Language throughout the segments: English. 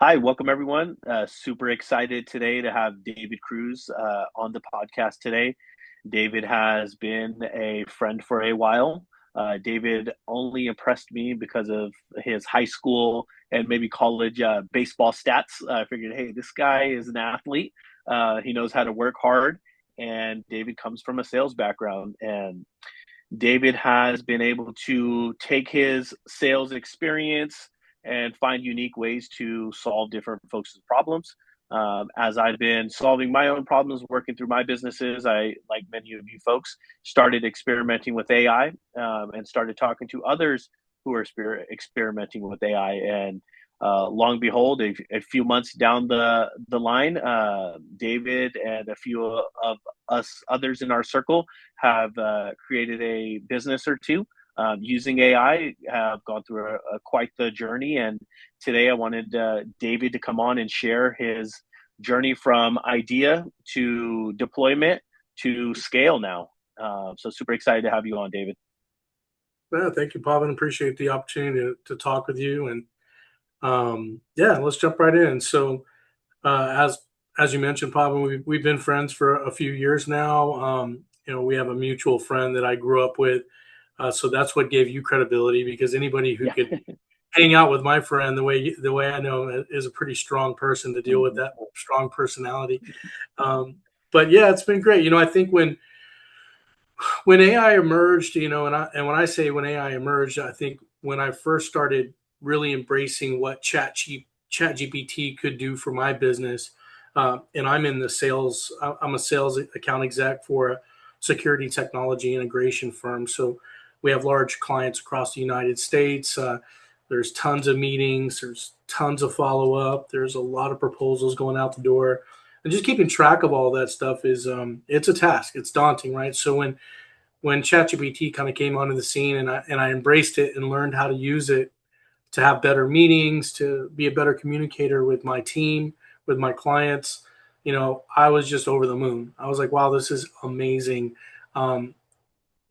Hi, welcome everyone. Super excited today to have David Cruz on the podcast today. David has been a friend for a while. David only impressed me because of his high school and maybe college baseball stats. I figured, hey, this guy is an athlete. He knows how to work hard, and David comes from a sales background. And David has been able to take his sales experience and find unique ways to solve different folks' problems. As I've been solving my own problems, working through my businesses, I, like many of you folks, started experimenting with AI and started talking to others who are experimenting with AI. And long behold, a few months down the line, David and a few of us others in our circle have created a business or two using AI, have gone through quite the journey. And today I wanted David to come on and share his journey from idea to deployment to scale now. So super excited to have you on, David. Well, thank you, Pavan. Appreciate the opportunity to talk with you. And yeah, let's jump right in. So, as you mentioned, Pavan, we've been friends for a few years now. We have a mutual friend that I grew up with, so that's what gave you credibility because anybody who Yeah. could hang out with my friend the way I know him is a pretty strong person to deal with Mhm. that strong personality. Um, but yeah, it's been great. I think when AI emerged, and when I say when AI emerged, I think when I first started really embracing what ChatGPT could do for my business, and I'm in the sales. I'm a sales account exec for a security technology integration firm. So we have large clients across the United States. There's tons of meetings. There's tons of follow up. There's a lot of proposals going out the door, and just keeping track of all that stuff is it's a task. It's daunting, right? So when ChatGPT kind of came onto the scene and I embraced it and learned how to use it to have better meetings, to be a better communicator with my team, with my clients, I was just over the moon. I was like, wow, this is amazing.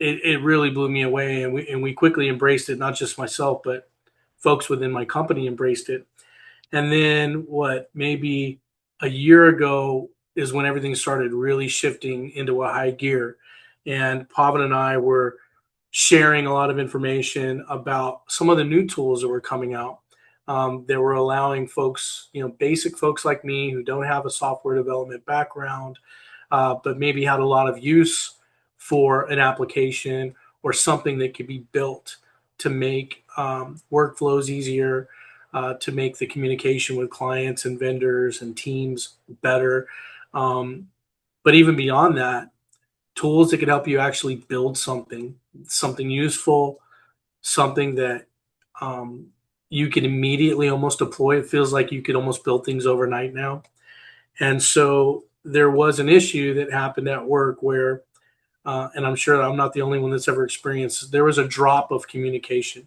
It really blew me away, and we quickly embraced it. Not just myself, but folks within my company embraced it. And then what? Maybe a year ago is when everything started really shifting into a high gear, and Pavan and I were sharing a lot of information about some of the new tools that were coming out that were allowing folks, basic folks like me who don't have a software development background, but maybe had a lot of use for an application or something that could be built to make workflows easier, to make the communication with clients and vendors and teams better. Um, but even beyond that, tools that could help you actually build something useful, something that um, you can immediately almost deploy. It feels like you could almost build things overnight now. And so there was an issue that happened at work where, and I'm sure I'm not the only one that's ever experienced, there was a drop of communication.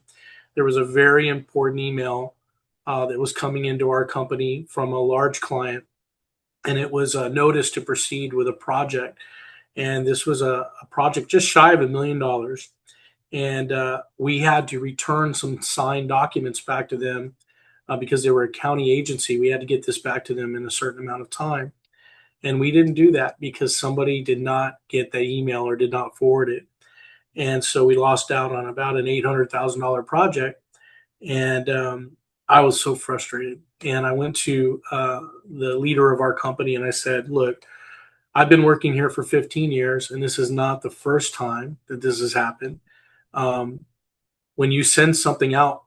There was a very important email that was coming into our company from a large client, and it was a notice to proceed with a project. And this was a project just shy of $1 million. And we had to return some signed documents back to them because they were a county agency. We had to get this back to them in a certain amount of time. And we didn't do that because somebody did not get the email or did not forward it. And so we lost out on about an $800,000 project. And I was so frustrated. And I went to the leader of our company and I said, look, I've been working here for 15 years, and this is not the first time that this has happened. Um, when you send something out,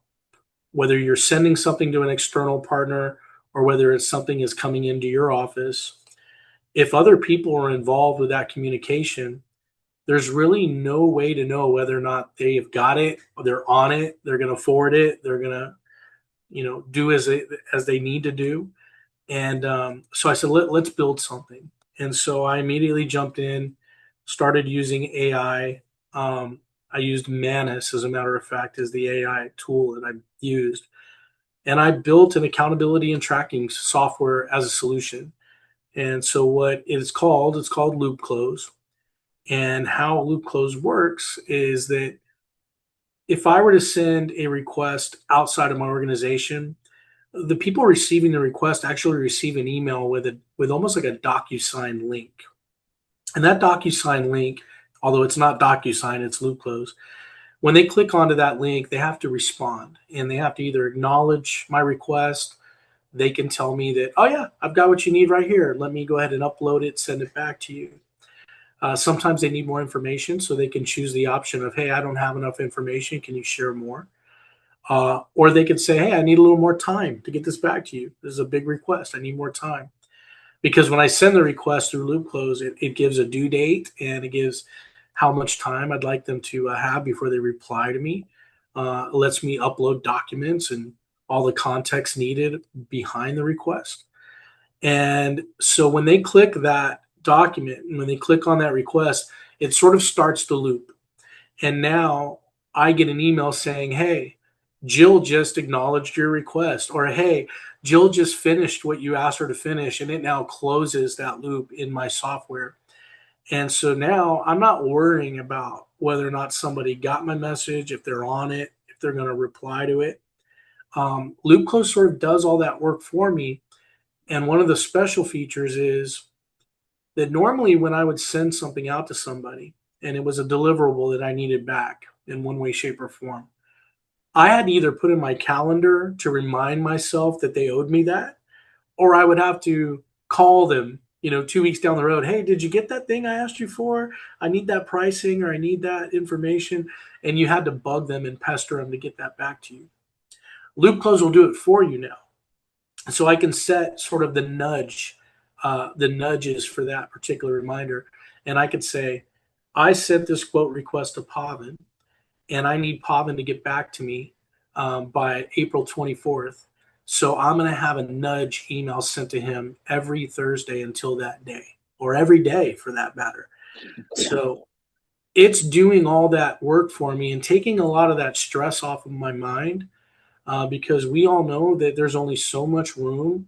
whether you're sending something to an external partner or whether it's something is coming into your office, if other people are involved with that communication, there's really no way to know whether or not they've got it, they're on it, they're going to forward it, they're going to, do as they need to do. And so I said, let's build something. And so I immediately jumped in, started using AI. I used Manus, as a matter of fact, as the AI tool that I used. And I built an accountability and tracking software as a solution. And so what it's called Loopcloze. And how Loopcloze works is that if I were to send a request outside of my organization, the people receiving the request actually receive an email with almost like a DocuSign link. And that DocuSign link, although it's not DocuSign, it's Loopcloze. When they click onto that link, they have to respond, and they have to either acknowledge my request. They can tell me that, oh yeah, I've got what you need right here. Let me go ahead and upload it, send it back to you. Sometimes they need more information, so they can choose the option of, hey, I don't have enough information. Can you share more? Or they could say, hey, I need a little more time to get this back to you. This is a big request. I need more time. Because when I send the request through Loopcloze, it gives a due date and it gives how much time I'd like them to have before they reply to me. It lets me upload documents and all the context needed behind the request. And so when they click that document and when they click on that request, it sort of starts the loop. And now I get an email saying, hey, Jill just acknowledged your request, or hey, Jill just finished what you asked her to finish, and it now closes that loop in my software. And so now I'm not worrying about whether or not somebody got my message, if they're on it, if they're going to reply to it. Loopcloze sort of does all that work for me. And one of the special features is that normally when I would send something out to somebody and it was a deliverable that I needed back in one way, shape, or form, I had to either put in my calendar to remind myself that they owed me that, or I would have to call them, 2 weeks down the road. Hey, did you get that thing I asked you for? I need that pricing or I need that information. And you had to bug them and pester them to get that back to you. Loopcloze will do it for you now. So I can set sort of the nudges for that particular reminder. And I could say, I sent this quote request to Pavan, and I need Pavan to get back to me by April 24th. So I'm going to have a nudge email sent to him every Thursday until that day, or every day for that matter. So it's doing all that work for me and taking a lot of that stress off of my mind, because we all know that there's only so much room.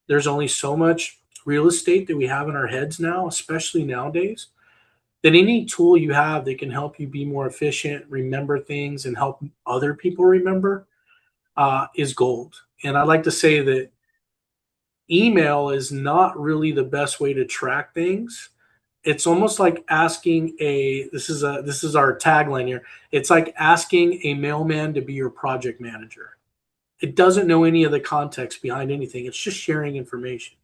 There's only so much real estate that we have in our heads now, especially nowadays, that any tool you have that can help you be more efficient, remember things, and help other people remember is gold. And I like to say that email is not really the best way to track things. It's almost like asking this is our tagline here. It's like asking a mailman to be your project manager. It doesn't know any of the context behind anything. It's just sharing information.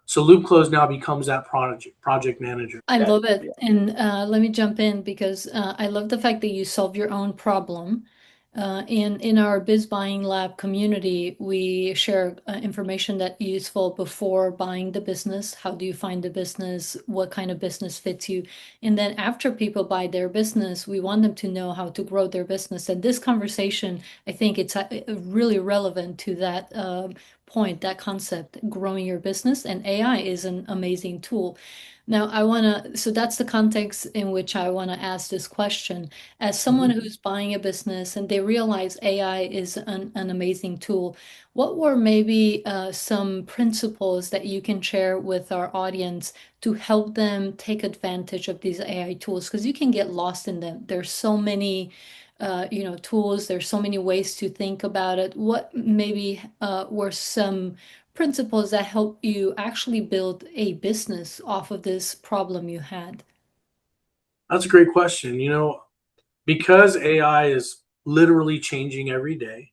So Loopcloze now becomes that project manager. I love it. And let me jump in because I love the fact that you solve your own problem. In our Biz Buying Lab community, we share information that's useful before buying the business. How do you find the business? What kind of business fits you? And then after people buy their business, we want them to know how to grow their business. And this conversation, I think it's really relevant to that point, that concept, growing your business. And AI is an amazing tool. Now, so that's the context in which I want to ask this question. As someone who's buying a business and they realize AI is an amazing tool, what were maybe some principles that you can share with our audience to help them take advantage of these AI tools? Because you can get lost in them. There's so many tools, there's so many ways to think about it. What maybe were some principles that help you actually build a business off of this problem you had? That's a great question. Because AI is literally changing every day,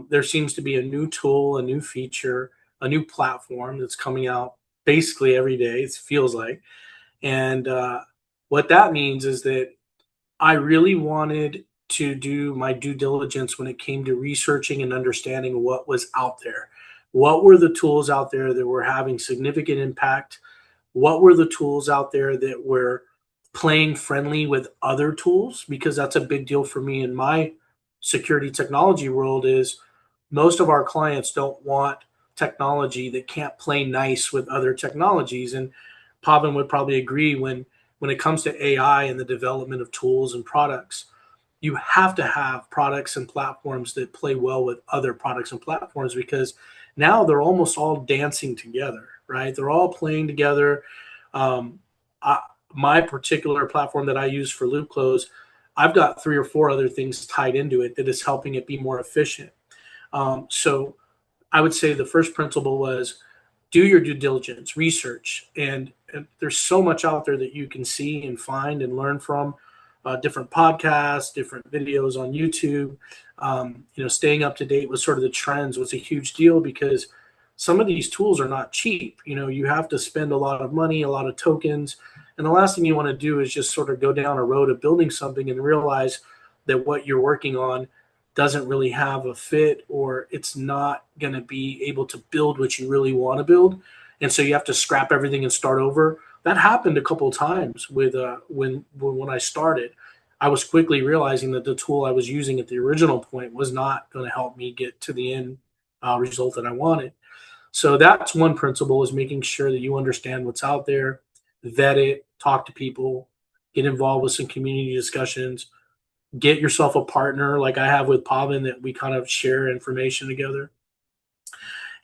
there seems to be a new tool, a new feature, a new platform that's coming out basically every day, it feels like. And what that means is that I really wanted to do my due diligence when it came to researching and understanding what was out there. What were the tools out there that were having significant impact? What were the tools out there that were playing friendly with other tools? Because that's a big deal for me in my security technology world is most of our clients don't want technology that can't play nice with other technologies. And Pavan would probably agree when it comes to AI and the development of tools and products, you have to have products and platforms that play well with other products and platforms, because now they're almost all dancing together, right? They're all playing together. Um, my particular platform that I use for Loopcloze, I've got 3 or 4 other things tied into it that is helping it be more efficient. So I would say the first principle was do your due diligence, research, and there's so much out there that you can see and find and learn from. Different podcasts, different videos on YouTube. Staying up to date with sort of the trends was a huge deal because some of these tools are not cheap. You have to spend a lot of money, a lot of tokens, and the last thing you want to do is just sort of go down a road of building something and realize that what you're working on doesn't really have a fit, or it's not going to be able to build what you really want to build, and so you have to scrap everything and start over. That happened a couple of times with when I started. I was quickly realizing that the tool I was using at the original point was not going to help me get to the end result that I wanted. So that's one principle, is making sure that you understand what's out there, vet it, talk to people, get involved with some community discussions, get yourself a partner like I have with Pavan, that we kind of share information together.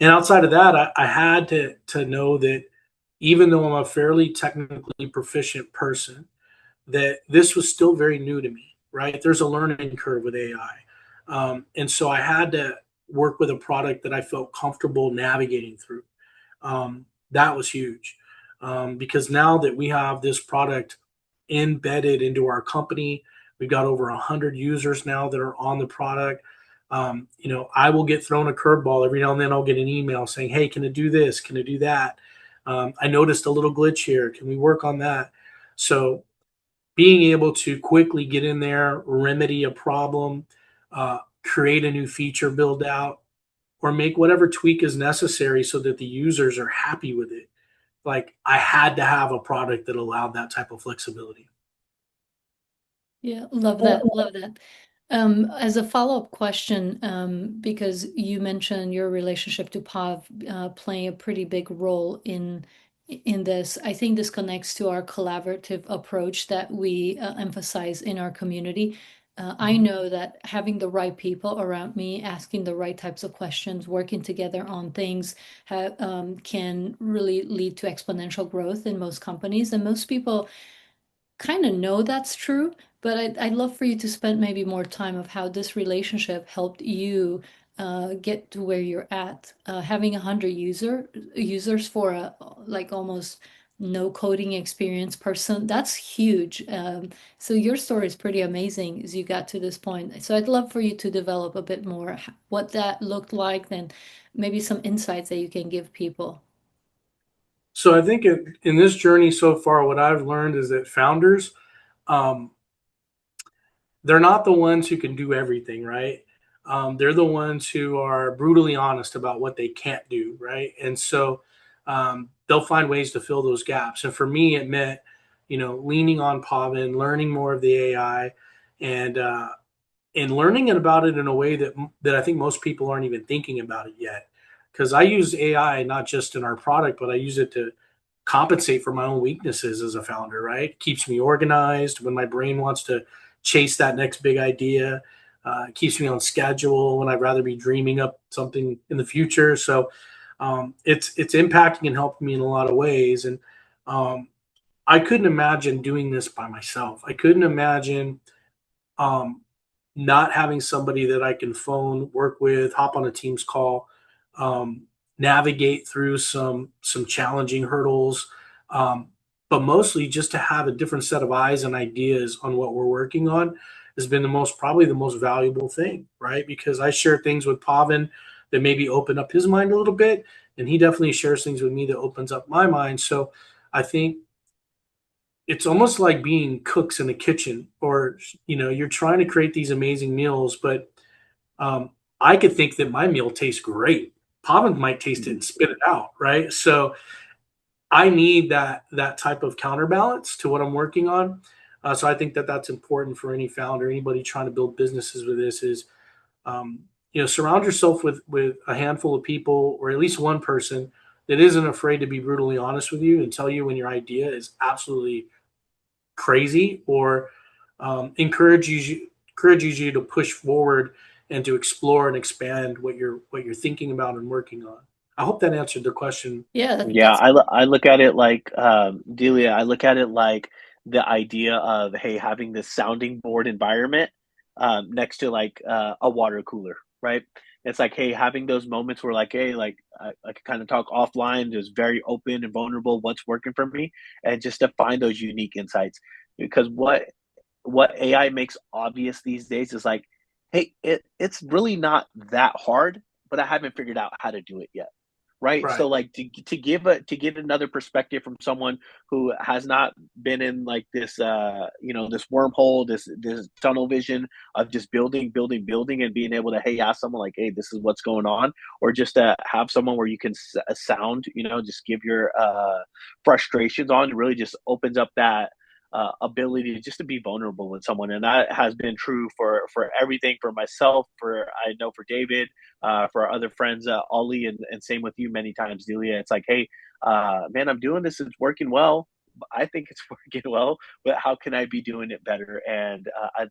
And outside of that, I had to know that even though I'm a fairly technically proficient person, that this was still very new to me, right? There's a learning curve with AI. And so I had to work with a product that I felt comfortable navigating through. That was huge, because now that we have this product embedded into our company, we've got over 100 users now that are on the product. I will get thrown a curveball every now and then. I'll get an email saying, "Hey, can I do this? Can I do that? I noticed a little glitch here. Can we work on that?" So being able to quickly get in there, remedy a problem, create a new feature build out, or make whatever tweak is necessary so that the users are happy with it. Like, I had to have a product that allowed that type of flexibility. Yeah, love that. Love that. As a follow-up question, because you mentioned your relationship to Pav playing a pretty big role in this, I think this connects to our collaborative approach that we emphasize in our community. I know that having the right people around me, asking the right types of questions, working together on things can really lead to exponential growth in most companies. And most people kind of know that's true, but I'd love for you to spend maybe more time of how this relationship helped you get to where you're at. Having 100 users for a like almost no coding experience person, that's huge. So your story is pretty amazing as you got to this point. So I'd love for you to develop a bit more what that looked like, then maybe some insights that you can give people. So I think in this journey so far, what I've learned is that founders, um, they're not the ones who can do everything, right? They're the ones who are brutally honest about what they can't do, right? And so they'll find ways to fill those gaps. And for me, it meant, leaning on Pavin, learning more of the AI, and learning about it in a way that I think most people aren't even thinking about it yet. Because I use AI not just in our product, but I use it to compensate for my own weaknesses as a founder, right? It keeps me organized when my brain wants to chase that next big idea. It keeps me on schedule when I'd rather be dreaming up something in the future. So it's impacting and helping me in a lot of ways. And um, I couldn't imagine doing this by myself. I couldn't imagine um, not having somebody that I can phone, work with, hop on a Teams call, um, navigate through some challenging hurdles, um, but mostly just to have a different set of eyes and ideas on what we're working on has been probably the most valuable thing, right? Because I share things with Pavan that maybe open up his mind a little bit, and he definitely shares things with me that opens up my mind. So I think it's almost like being cooks in the kitchen, or you're trying to create these amazing meals, but um, I could think that my meal tastes great. Pavan might taste it and spit it out, right? So I need that type of counterbalance to what I'm working on. So I think that that's important for any founder, anybody trying to build businesses with this, is surround yourself with a handful of people, or at least one person that isn't afraid to be brutally honest with you and tell you when your idea is absolutely crazy, or encourages you to push forward and to explore and expand what you're thinking about and working on. I hope that answered the question. Yeah, Yeah, that's I look at it like Delia. I look at it like the idea of, hey, having this sounding board environment next to like a water cooler, right? it's like, hey, having those moments where like, hey, like I can kind of talk offline, just very open and vulnerable, what's working for me, and just to find those unique insights. Because what AI makes obvious these days is like, hey, it's really not that hard, but I haven't figured out how to do it yet. Right. Right. So like to give another perspective from someone who has not been in like this this wormhole, this tunnel vision of just building and being able to, hey, ask someone like, hey, this is what's going on, or just to have someone where you can sound, just give your frustrations on, really just opens up that ability to just to be vulnerable with someone. And that has been true for everything, for myself, for I know for David, for our other friends, Ollie, and same with you many times, Delia. It's like, hey, man, I'm doing this, it's working well. I think it's working well, but how can I be doing it better? And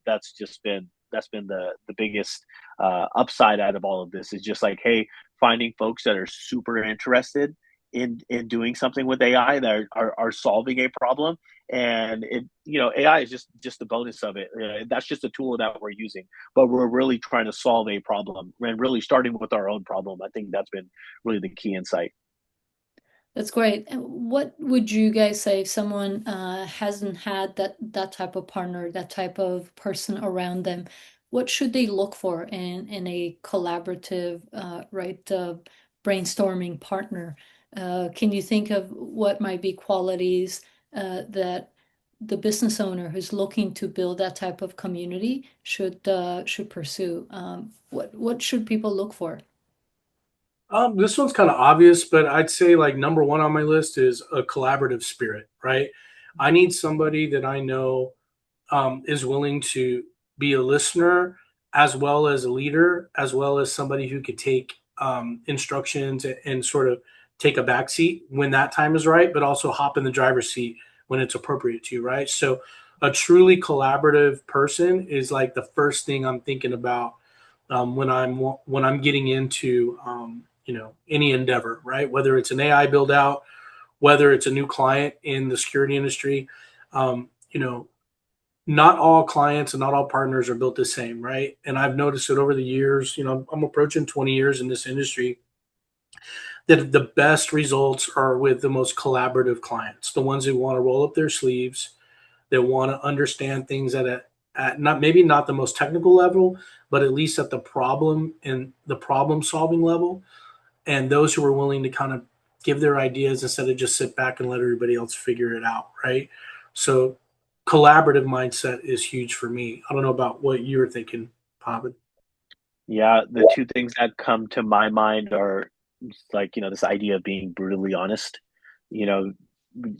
that's been the biggest upside out of all of this, is just like, hey, finding folks that are super interested in doing something with AI, that are solving a problem. And AI is just the bonus of it. That's just a tool that we're using, but we're really trying to solve a problem, and really starting with our own problem. I think that's been really the key insight. That's great. And what would you guys say if someone hasn't had that type of partner, that type of person around them? What should they look for in a collaborative, right, brainstorming partner? Can you think of what might be qualities that the business owner who's looking to build that type of community should pursue? What should people look for? This one's kind of obvious, but I'd say like number one on my list is a collaborative spirit, right? I need somebody that I know is willing to be a listener as well as a leader, as well as somebody who could take instructions and sort of take a back seat when that time is right, but also hop in the driver's seat when it's appropriate to, right? So a truly collaborative person is like the first thing I'm thinking about when I'm getting into any endeavor, right? Whether it's an AI build out, whether it's a new client in the security industry, um, you know, not all clients and not all partners are built the same, right? And I've noticed it over the years. I'm approaching 20 years in this industry, that the best results are with the most collaborative clients, the ones who want to roll up their sleeves, that want to understand things at not maybe not the most technical level, but at least at the problem and the problem solving level, and those who are willing to kind of give their ideas instead of just sit back and let everybody else figure it out, right? So collaborative mindset is huge for me. I don't know about what you're thinking, Pavan. Yeah, the two things that come to my mind are like, this idea of being brutally honest. You know,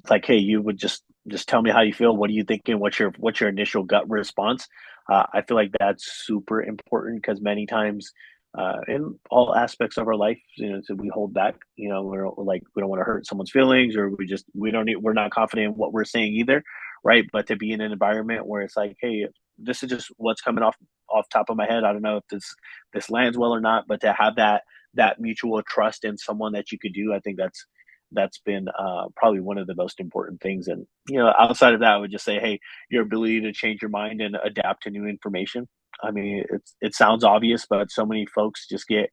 like, hey, you would just tell me how you feel. What are you thinking? What's your initial gut response? I feel like that's super important, because many times, in all aspects of our life, so we hold back. We're like, we don't want to hurt someone's feelings, or we're not confident in what we're saying either, right? But to be in an environment where it's like, hey, this is just what's coming off top of my head. I don't know if this lands well or not, but to have that mutual trust in someone that you could do, I think that's been probably one of the most important things. And outside of that, I would just say, hey, your ability to change your mind and adapt to new information. I mean, it sounds obvious, but so many folks just get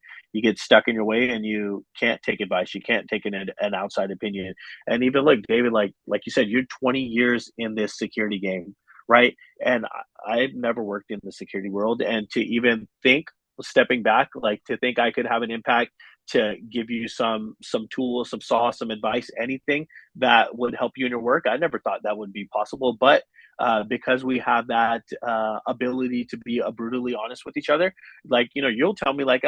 stuck in your way, and you can't take advice, you can't take an outside opinion. And even look, David, like you said, you're 20 years in this security game, right? And I've never worked in the security world, and to even think, stepping back, like to think I could have an impact to give you some tools, some sauce, some advice, anything that would help you in your work. I never thought that would be possible, but because we have that ability to be brutally honest with each other, like you'll tell me like,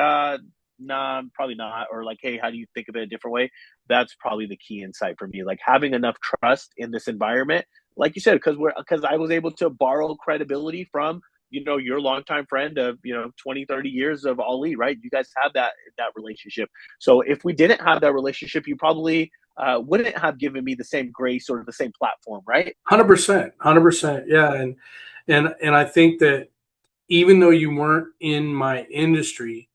nah, probably not, or like, hey, how do you think of it a different way? That's probably the key insight for me, like having enough trust in this environment, like you said, because I was able to borrow credibility from your longtime friend of 20, 30 years of Ali, right? You guys have that relationship. So if we didn't have that relationship, you probably wouldn't have given me the same grace or the same platform, right? 100%, 100%. Yeah. And I think that even though you weren't in my industry,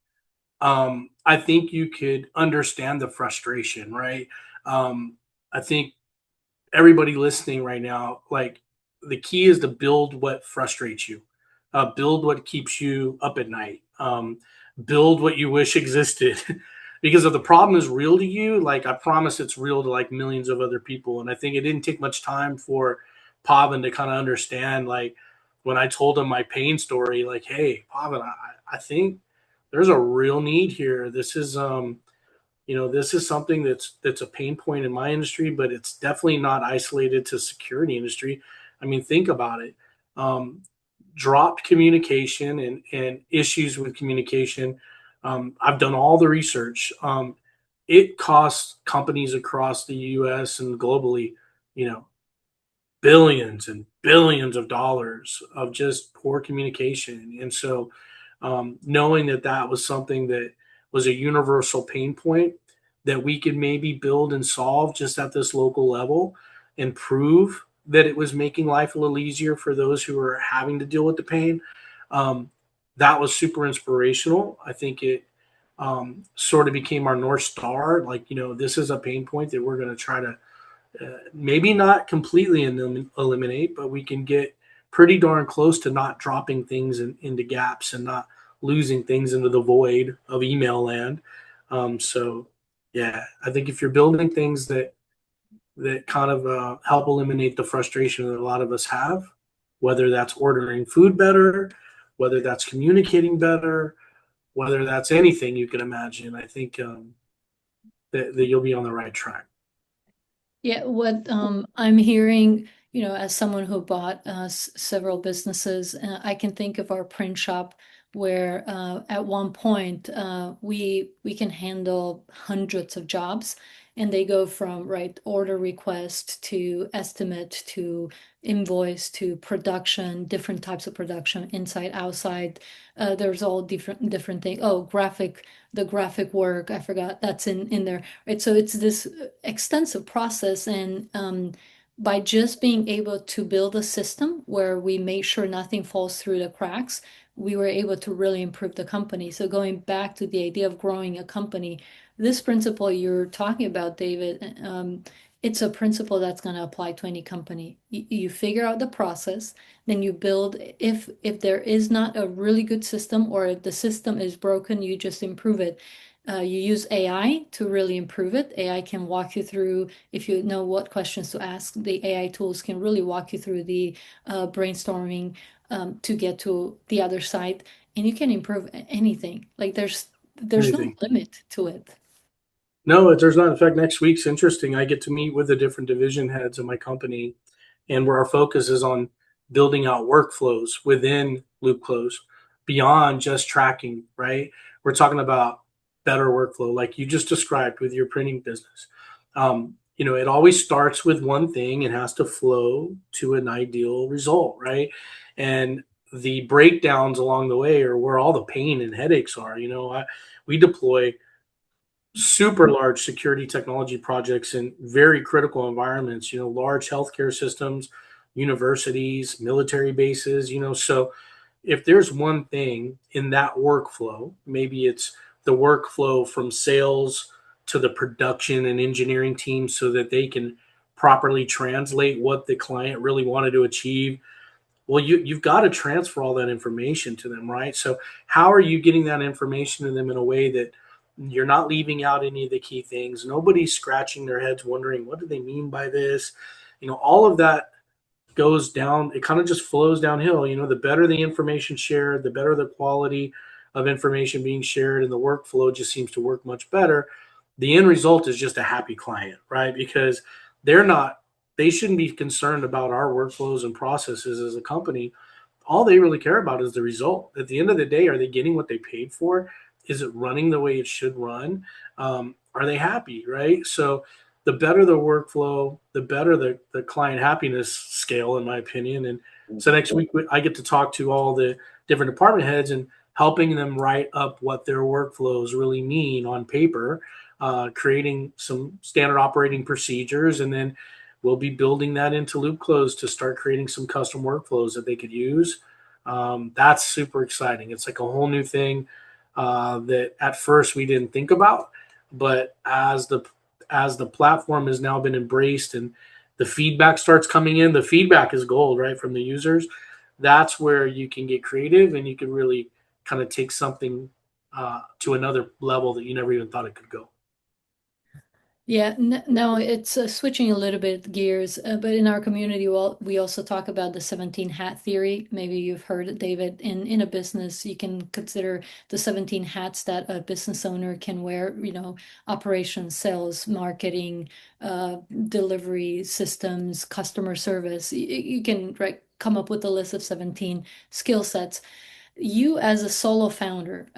I think you could understand the frustration, right? I think everybody listening right now, like, the key is to build what frustrates you, build what keeps you up at night. build what you wish existed. Because if the problem is real to you, like I promise it's real to like millions of other people. And I think it didn't take much time for Pavan to kind of understand, like when I told him my pain story, like, hey, Pavan, I think there's a real need here. This is this is something that's a pain point in my industry, but it's definitely not isolated to security industry. I mean, think about it. Um, Dropped communication and issues with communication. I've done all the research. It costs companies across the U.S. and globally, you know, billions and billions of dollars of just poor communication. And so, knowing that that was something that was a universal pain point that we could maybe build and solve just at this local level and prove that it was making life a little easier for those who are having to deal with the pain. Um, that was super inspirational. I think it sort of became our North Star. Like, this is a pain point that we're going to try to maybe not completely eliminate, but we can get pretty darn close to not dropping things into gaps and not losing things into the void of email land. So, yeah, I think if you're building things that kind of help eliminate the frustration that a lot of us have, whether that's ordering food better, whether that's communicating better, whether that's anything you can imagine, I think that you'll be on the right track. Yeah, what I'm hearing, as someone who bought several businesses, I can think of our print shop where at one point we can handle hundreds of jobs, and they go from order request to estimate to invoice to production, different types of production, inside, outside. There's all different things. Oh, the graphic work, I forgot that's in there. Right, so it's this extensive process, and by just being able to build a system where we make sure nothing falls through the cracks, we were able to really improve the company. So going back to the idea of growing a company, this principle you're talking about, David, it's a principle that's going to apply to any company. You figure out the process, then you build. If there is not a really good system, or if the system is broken, you just improve it. You use AI to really improve it. AI can walk you through, if you know what questions to ask, the AI tools can really walk you through the brainstorming to get to the other side, and you can improve anything. Like there's no Anything. limit to it. No, there's not. In fact, next week's interesting. I get to meet with the different division heads of my company, and where our focus is on building out workflows within Loopcloze beyond just tracking, right? We're talking about better workflow, like you just described with your printing business. It always starts with one thing and has to flow to an ideal result, right? And the breakdowns along the way are where all the pain and headaches are. We deploy super large security technology projects in very critical environments, large healthcare systems, universities, military bases, so if there's one thing in that workflow, maybe it's the workflow from sales to the production and engineering team so that they can properly translate what the client really wanted to achieve. Well, you've got to transfer all that information to them, right? So how are you getting that information to them in a way that you're not leaving out any of the key things? Nobody's scratching their heads wondering, what do they mean by this? All of that goes down. It kind of just flows downhill. The better the information shared, the better the quality of information being shared, and the workflow just seems to work much better. The end result is just a happy client, right? Because they shouldn't be concerned about our workflows and processes as a company. All they really care about is the result. At the end of the day, are they getting what they paid for? Is it running the way it should run? Are they happy, right? So the better the workflow, the better the client happiness scale, in my opinion. And so next week, I get to talk to all the different department heads and helping them write up what their workflows really mean on paper, creating some standard operating procedures, and then we'll be building that into Loopcloze to start creating some custom workflows that they could use. That's super exciting. It's like a whole new thing that at first we didn't think about, but as the platform has now been embraced and the feedback starts coming in, the feedback is gold, right, from the users. That's where you can get creative and you can really kind of take something to another level that you never even thought it could go. Yeah, no, it's switching a little bit gears, but in our community, well, we also talk about the 17 hat theory. Maybe you've heard it, David. In a business, you can consider the 17 hats that a business owner can wear, operations, sales, marketing, delivery systems, customer service. You can, right, come up with a list of 17 skill sets. You as a solo founder,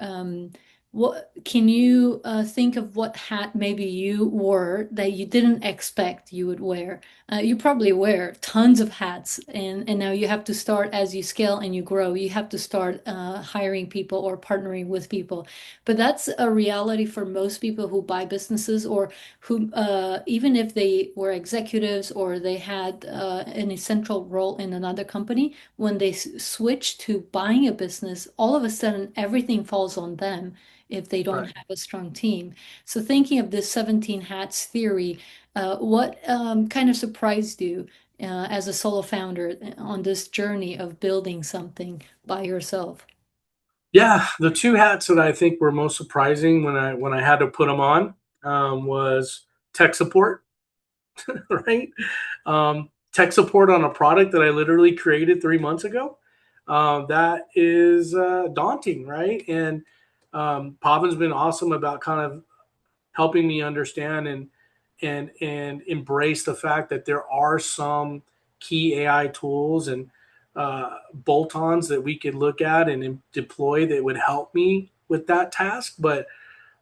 what can you think of what hat maybe you wore that you didn't expect you would wear? You probably wear tons of hats, and now you have to start as you scale and you grow. You have to start hiring people or partnering with people. But that's a reality for most people who buy businesses or who, even if they were executives or they had an essential role in another company, when they switch to buying a business, all of a sudden everything falls on them if they don't Right. have a strong team. So thinking of this 17 hats theory, what kind of surprised you as a solo founder on this journey of building something by yourself? Yeah, the two hats that I think were most surprising when I had to put them on was tech support, right? Tech support on a product that I literally created 3 months ago. That is daunting, right? And Pavan's been awesome about kind of helping me understand and embrace the fact that there are some key AI tools and bolt-ons that we could look at and deploy that would help me with that task. But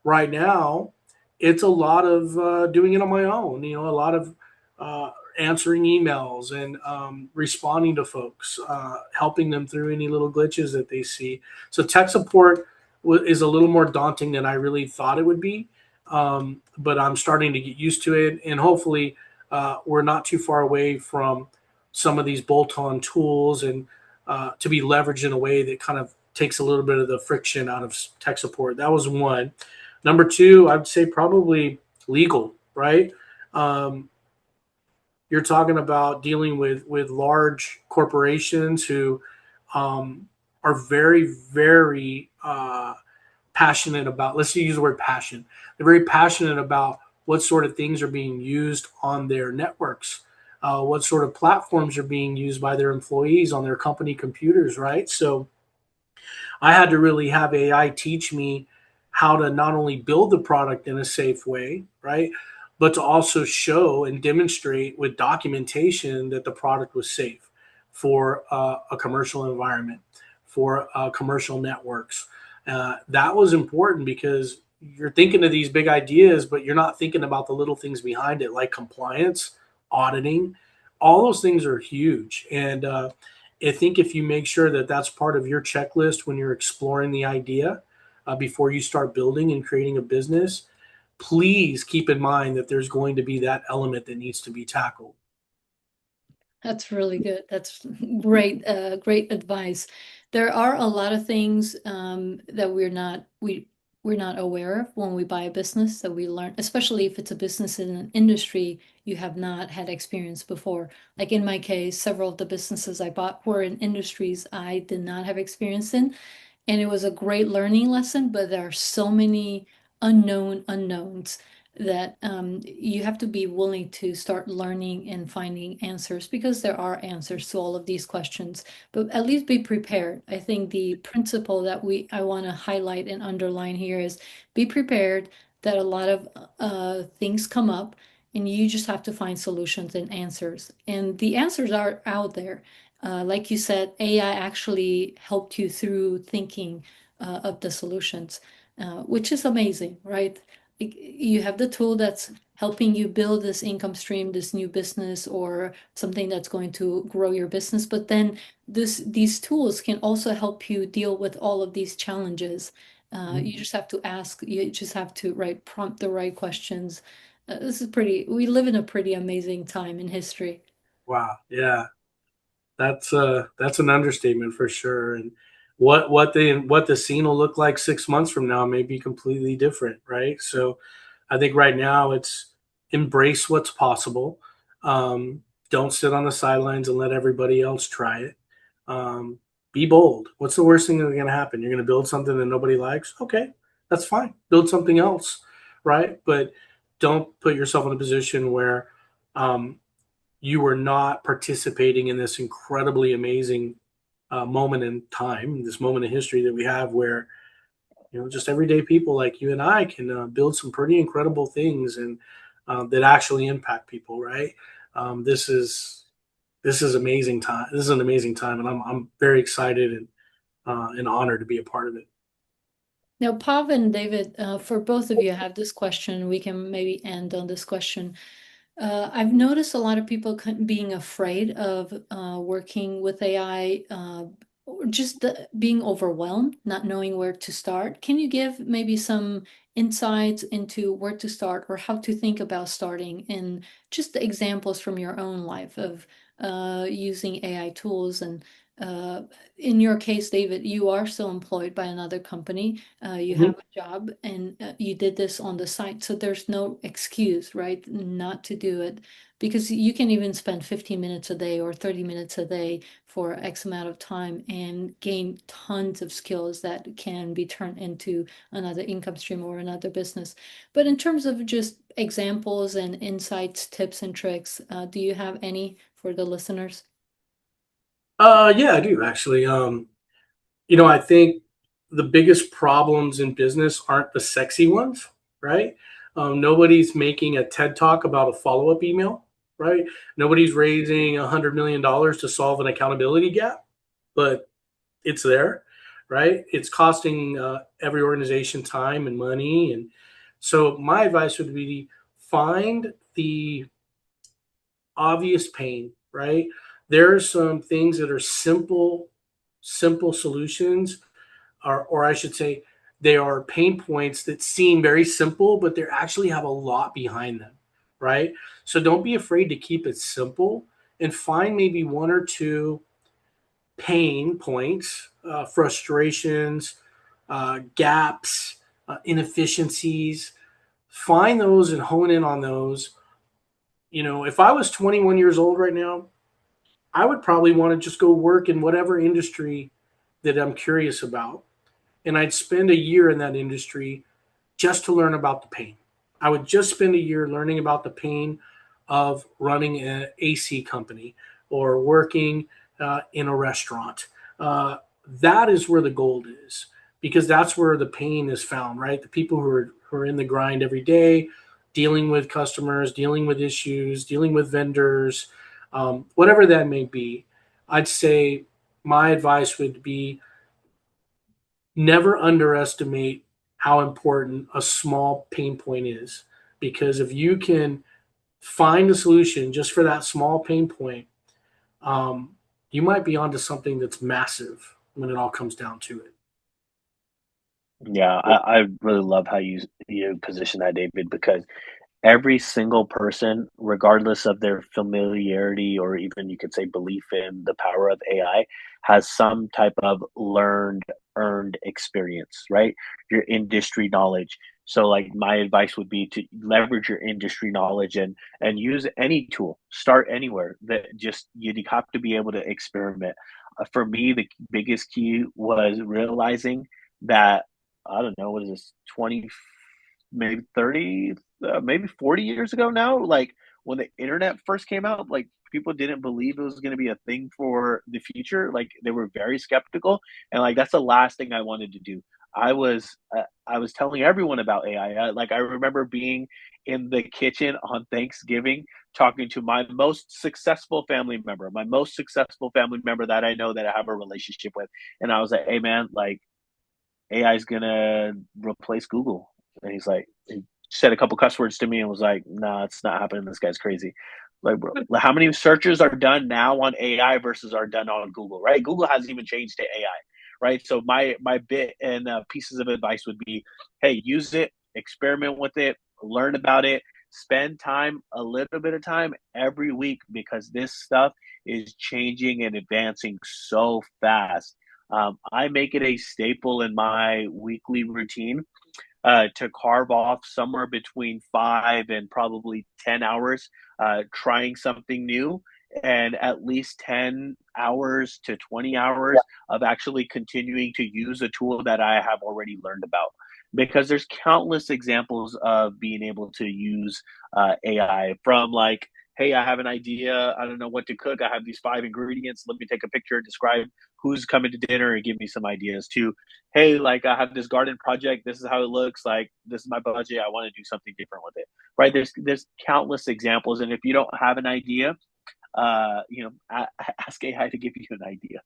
right now, it's a lot of doing it on my own. A lot of answering emails and responding to folks, helping them through any little glitches that they see. So tech support is a little more daunting than I really thought it would be, but I'm starting to get used to it, and hopefully, we're not too far away from some of these bolt-on tools and to be leveraged in a way that kind of takes a little bit of the friction out of tech support. That was one. Number two, I'd say probably legal, right? Um, you're talking about dealing with large corporations who are very, very passionate about. Let's use the word passion. They're very passionate about what sort of things are being used on their networks, what sort of platforms are being used by their employees on their company computers, right? So I had to really have AI teach me how to not only build the product in a safe way, right, but to also show and demonstrate with documentation that the product was safe for a commercial environment, for commercial networks. That was important because you're thinking of these big ideas, but you're not thinking about the little things behind it, like compliance, auditing. All those things are huge. And I think if you make sure that that's part of your checklist when you're exploring the idea before you start building and creating a business, please keep in mind that there's going to be that element that needs to be tackled. That's really good. That's great, great advice. There are a lot of things that we're not aware of when we buy a business that we learn, especially if it's a business in an industry you have not had experience before. Like in my case, several of the businesses I bought were in industries I did not have experience in, and it was a great learning lesson, but there are so many unknown unknowns that you have to be willing to start learning and finding answers because there are answers to all of these questions, but at least be prepared. I think the principle that I want to highlight and underline here is be prepared that a lot of things come up and you just have to find solutions and answers. And the answers are out there. Like you said, AI actually helped you through thinking of the solutions, which is amazing, right? You have the tool that's helping you build this income stream, this new business, or something that's going to grow your business. But then these tools can also help you deal with all of these challenges. You just have to ask, you just have to prompt the right questions. We live in a pretty amazing time in history. Wow. Yeah. That's an understatement for sure. And what the scene will look like 6 months from now may be completely different, right? So I think right now it's embrace what's possible. Don't sit on the sidelines and let everybody else try it. Um, be bold. What's the worst thing that's going to happen? You're going to build something that nobody likes. Okay, that's fine. Build something else, right? But don't put yourself in a position where you are not participating in this incredibly amazing moment in time, this moment in history that we have where, just everyday people like you and I can build some pretty incredible things and that actually impact people, right? This is amazing time. This is an amazing time, and I'm very excited and honored to be a part of it. Now, Pav and David, for both of you, I have this question. We can maybe end on this question. I've noticed a lot of people being afraid of working with AI, or just being overwhelmed, not knowing where to start. Can you give maybe some insights into where to start or how to think about starting, and just the examples from your own life of using AI tools? And uh, in your case, David, you are still employed by another company. You Mhm. have a job, and you did this on the side. So there's no excuse, right, not to do it, because you can even spend 15 minutes a day or 30 minutes a day for X amount of time and gain tons of skills that can be turned into another income stream or another business. But in terms of just examples and insights, tips and tricks, do you have any for the listeners? Yeah, I do actually. I think the biggest problems in business aren't the sexy ones, right? Nobody's making a TED talk about a follow up email, right? Nobody's raising $100 million to solve an accountability gap, but it's there, right? It's costing every organization time and money, and so my advice would be find the obvious pain, right? There are some things that are simple solutions, or I should say, they are pain points that seem very simple, but they actually have a lot behind them, right? So don't be afraid to keep it simple and find maybe one or two pain points, frustrations, gaps, inefficiencies. Find those and hone in on those. If I was 21 years old right now, I would probably want to just go work in whatever industry that I'm curious about. And I'd spend a year in that industry just to learn about the pain. I would just spend a year learning about the pain of running an AC company or working in a restaurant. Uh, that is where the gold is, because that's where the pain is found, right? The people who are in the grind every day, dealing with customers, dealing with issues, dealing with vendors, whatever that may be. I'd say my advice would be never underestimate how important a small pain point is, because if you can find a solution just for that small pain point, you might be onto something that's massive when it all comes down to it. Yeah, I really love how you position that, David, because every single person, regardless of their familiarity or even you could say belief in the power of AI, has some type of learned, earned experience, right? Your industry knowledge. So, like, my advice would be to leverage your industry knowledge and use any tool. Start anywhere. That just you have to be able to experiment. For me, the biggest key was realizing that I don't know what is this 20, maybe 30 maybe 40 years ago now, like when the internet first came out, like people didn't believe it was going to be a thing for the future. Like they were very skeptical, and like that's the last thing I wanted to do. I was telling everyone about AI. Like I remember being in the kitchen on Thanksgiving talking to my most successful family member that I know that I have a relationship with, and I was like, "Hey man, like AI is gonna replace Google." And he's like, he said a couple cuss words to me and was like, "Nah, it's not happening. This guy's crazy." Like, bro, how many searches are done now on AI versus are done on Google? Right? Google hasn't even changed to AI. Right? So my bit and pieces of advice would be, hey, use it, experiment with it, learn about it, spend time, a little bit of time every week, because this stuff is changing and advancing so fast. I make it a staple in my weekly routine to carve off somewhere between 5 and probably 10 hours trying something new, and at least 10 hours to 20 hours of actually continuing to use a tool that I have already learned about. because there's countless examples of being able to use AI from like, hey, I have an idea. I don't know what to cook. I have these 5 ingredients. Let me take a picture, describe who's coming to dinner, and give me some ideas. To, hey, like I have this garden project. This is how it looks. Like this is my budget. I want to do something different with it. Right? There's countless examples, and if you don't have an idea, ask AI to give you an idea,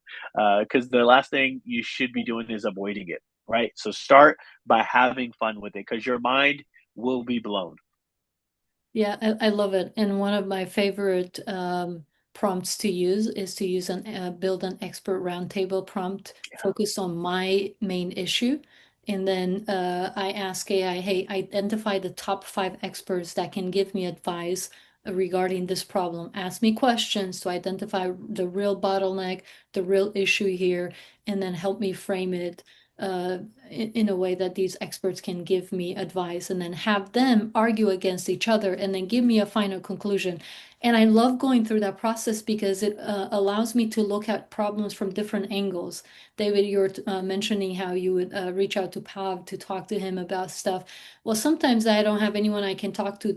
because the last thing you should be doing is avoiding it. Right? So start by having fun with it, because your mind will be blown. Yeah, I love it. And one of my favorite prompts to use is to use build an expert roundtable prompt focused on my main issue. And then I ask AI, hey, identify the top 5 experts that can give me advice regarding this problem. Ask me questions to identify the real bottleneck, the real issue here, and then help me frame it in a way that these experts can give me advice, and then have them argue against each other and then give me a final conclusion. And I love going through that process because it allows me to look at problems from different angles. David, you're mentioning how you would reach out to Pav to talk to him about stuff. Well, sometimes I don't have anyone I can talk to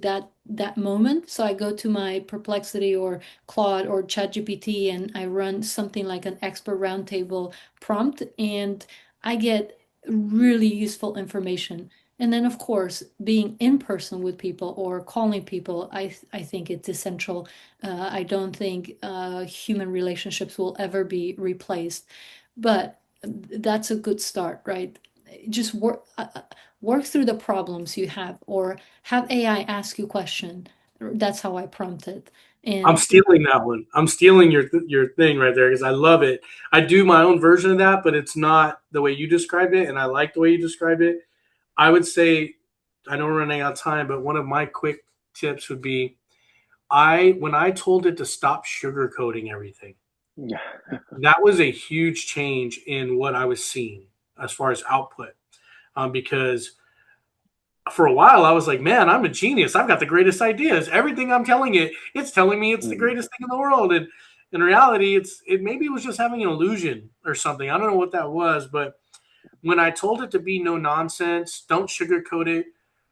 that moment, so I go to my Perplexity or Claude or ChatGPT, and I run something like an expert roundtable prompt, and I get really useful information. And then, of course, being in person with people or calling people, I think it's essential. I don't think human relationships will ever be replaced, but that's a good start, right? Just work through the problems you have, or have AI ask you question. That's how I prompt it. I'm And stealing that one. I'm stealing your thing right there because I love it. I do my own version of that, but it's not the way you described it, and I like the way you described it. I would say, I know we're running out of time, but one of my quick tips would be, when I told it to stop sugarcoating everything, Yeah. that was a huge change in what I was seeing as far as output. Because for a while I was like, man, I'm a genius. I've got the greatest ideas. Everything I'm telling it, it's telling me it's the Mm. greatest thing in the world. And in reality, it maybe it was just having an illusion or something. I don't know what that was, but when I told it to be no nonsense, don't sugarcoat it,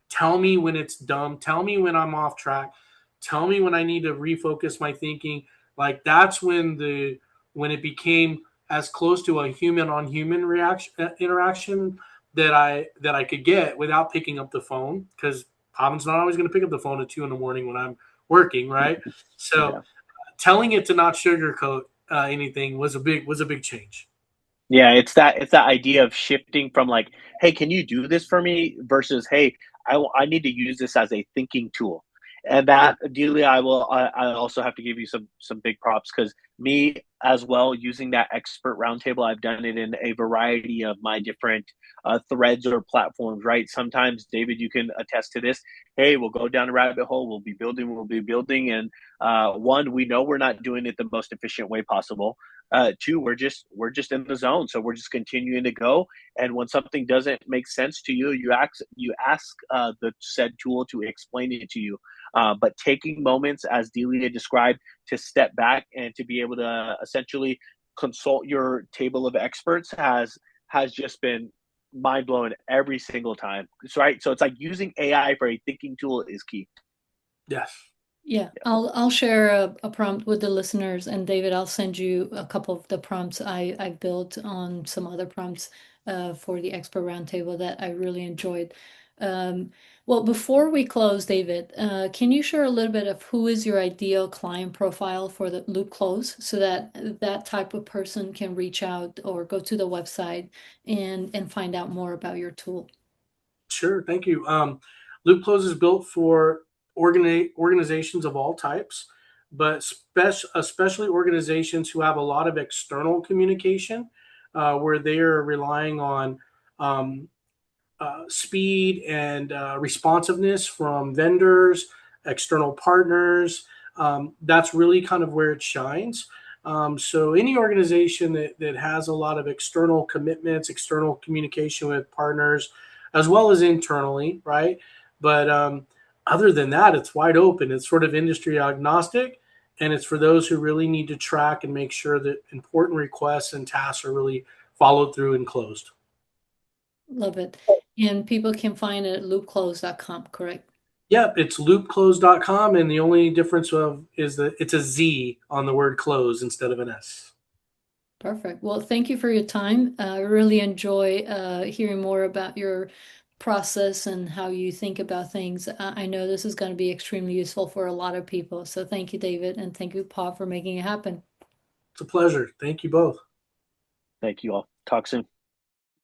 tell me when it's dumb, tell me when I'm off track, tell me when I need to refocus my thinking. Like that's when it became as close to a human on human reaction interaction that I could get without picking up the phone, because Pavin's not always going to pick up the phone at 2 in the morning when I'm working, right? So Yeah. telling it to not sugarcoat anything was a big change. Yeah, it's that idea of shifting from like, hey, can you do this for me, versus, hey, I need to use this as a thinking tool. And Yeah. that, Delia, I also have to give you some big props, because me as well, using that expert roundtable, I've done it in a variety of my different threads or platforms. Right? Sometimes, David, you can attest to this. Hey, we'll go down a rabbit hole. We'll be building, and one, we know we're not doing it the most efficient way possible. Two, we're just in the zone, so we're just continuing to go. And when something doesn't make sense to you, you ask the said tool to explain it to you. But taking moments, as Delia described, to step back and to be able to essentially consult your table of experts has just been mind blowing every single time. Right, so it's like using AI for a thinking tool is key. Yes. yeah, I'll share a prompt with the listeners, and David, I'll send you a couple of the prompts I built on some other prompts for the expert roundtable that I really enjoyed. Um, well, before we close, David, can you share a little bit of who is your ideal client profile for the Loopcloze, so that that type of person can reach out or go to the website and find out more about your tool? Sure, thank you. Loopcloze is built for organizations of all types, but especially organizations who have a lot of external communication, where they are relying on um, speed and responsiveness from vendors, external partners. That's really kind of where it shines. So any organization that has a lot of external commitments, external communication with partners, as well as internally, right? But other than that, it's wide open. It's sort of industry agnostic, and it's for those who really need to track and make sure that important requests and tasks are really followed through and closed. Love it. And people can find it at loopcloze.com, correct? Yep, it's loopcloze.com, and the only difference is that it's a Z on the word close instead of an S. Perfect. Well, thank you for your time. I really enjoy hearing more about your process and how you think about things. I know this is going to be extremely useful for a lot of people. So thank you, David, and thank you, Paul, for making it happen. It's a pleasure. Thank you both. Thank you all. Talk soon.